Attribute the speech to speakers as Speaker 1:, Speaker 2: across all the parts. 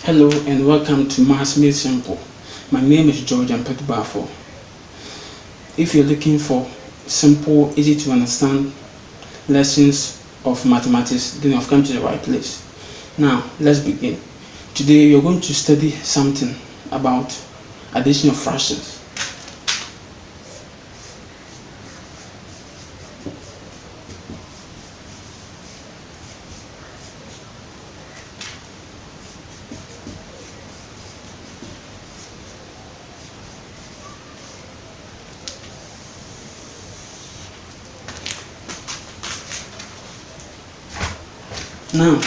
Speaker 1: Hello and welcome to Maths Made Simple. My name is George Ampetubafo. If you're looking for simple, easy to understand lessons of mathematics, then you've come to the right place. Now, let's begin. Today, you're going to study something about addition of fractions. Now,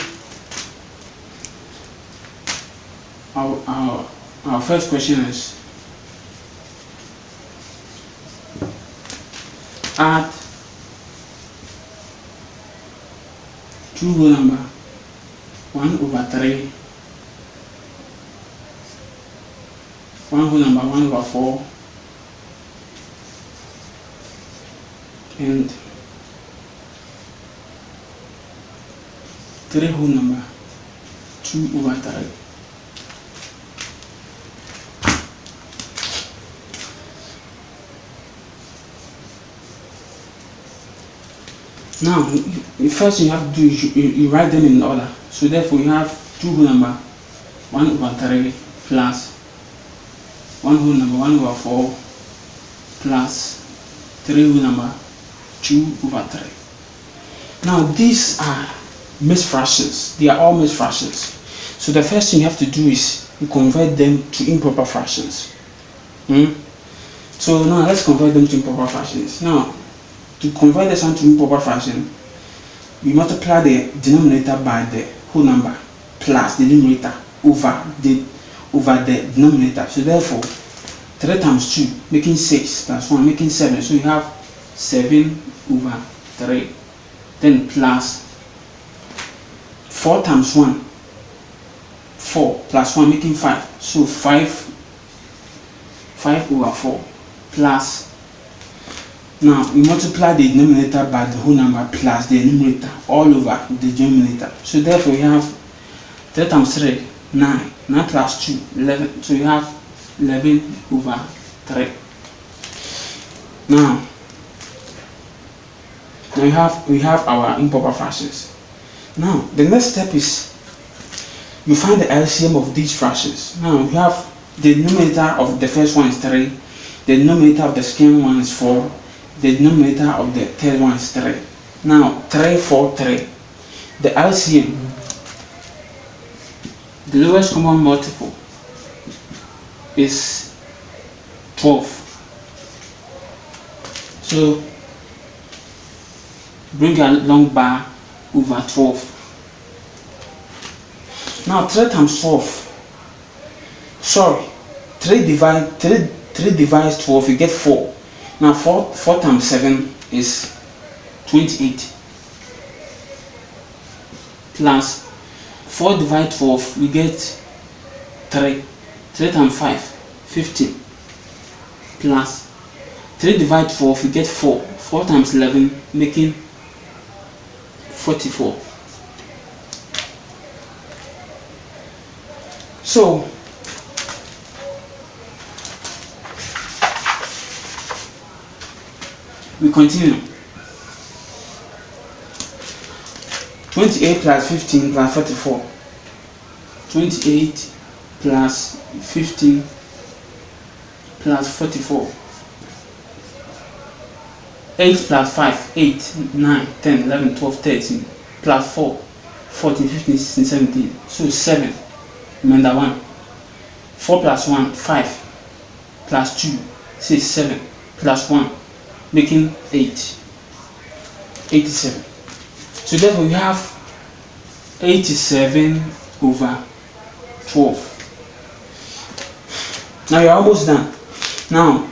Speaker 1: our first question is add two whole number 1/3, one whole number 1/4, and 3 whole number 2/3. Now, the first thing you have to do is you write them in order. So therefore, you have 2 whole number 1/3 plus 1 whole number 1/4 plus 3 whole number 2/3. Now, these are mixed fractions. They are all mixed fractions. So the first thing you have to do is you convert them to improper fractions. So now let's convert them to improper fractions. Now, to convert this one to improper fraction, we multiply the denominator by the whole number plus the numerator over the denominator. So therefore, 3 times 2 making 6 plus 1 making 7. So you have 7/3. Then plus 4 times 1, 4 plus 1 making 5. So 5/4 plus. Now we multiply the denominator by the whole number plus the numerator all over the denominator. So therefore we have 3 times 3, 9. 9 plus 2, 11. So you have 11/3. Now we have our improper fractions. Now the next step is you find the LCM of these fractions. Now you have the denominator of the first one is 3, the denominator of the second one is 4, the denominator of the third one is 3. Now 3, 4, 3. The LCM, the lowest common multiple, is 12. So bring a long bar over 12. Now 3 times 12. Sorry, 3 divides 12, you get 4. Now 4 times 7 is 28. Plus 4 divides 12, we get 3. 3 times 5, 15. Plus 3 divides 12, we get 4. 4 times 11, making 44. So we continue. 28 plus 15 plus 44. 28 plus 15 plus 44. 8 plus 5, 8, 9, 10, 11, 12, 13, plus 4, 14, 15, 16, 17. So 7, remember 1. 4 plus 1, 5, plus 2, 6, 7, plus 1, making 8, 87. So therefore we have 87/12. Now you're almost done. Now,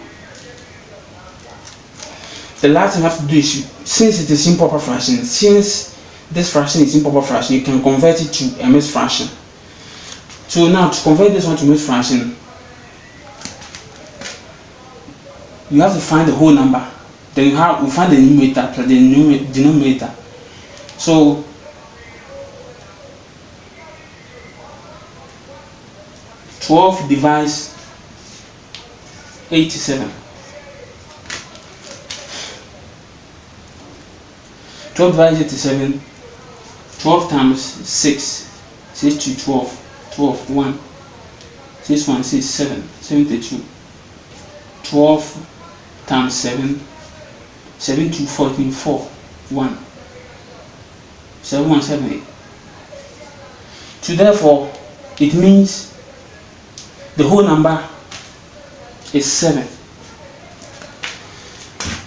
Speaker 1: the last thing you have to do is, since it is improper fraction, since this fraction is improper fraction, you can convert it to a mixed fraction. So now to convert this one to mixed fraction, you have to find the whole number. Then we find the numerator plus the denominator. So 12 divides 87. 12 divides 87. 12 times 6. 6 to 12. 12, 1. 6, 1, 6, 7. 72. 12 times 7. 7 to 14, 4. 1. 7, 1, 7, 8. So therefore, it means the whole number is 7.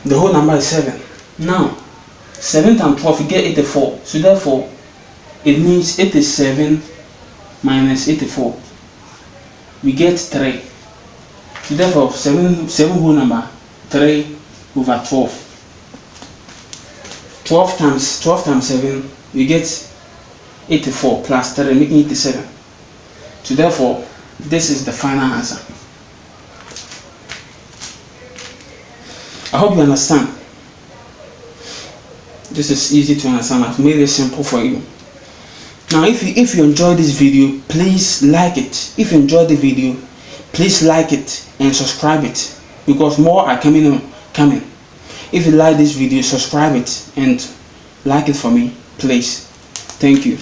Speaker 1: The whole number is 7. Now, 7 times 12, you get 84. So therefore, it means 87 minus 84. We get 3. So therefore, 7 whole number, 3 over 12. 12 times 7, we get 84 plus 3, making 87. So therefore, this is the final answer. I hope you understand. This is easy to understand. I've made it simple for you. Now, if you enjoyed this video, please like it. If you enjoyed the video, please like it and subscribe it, because more are coming. If you like this video, subscribe it and like it for me, please. Thank you.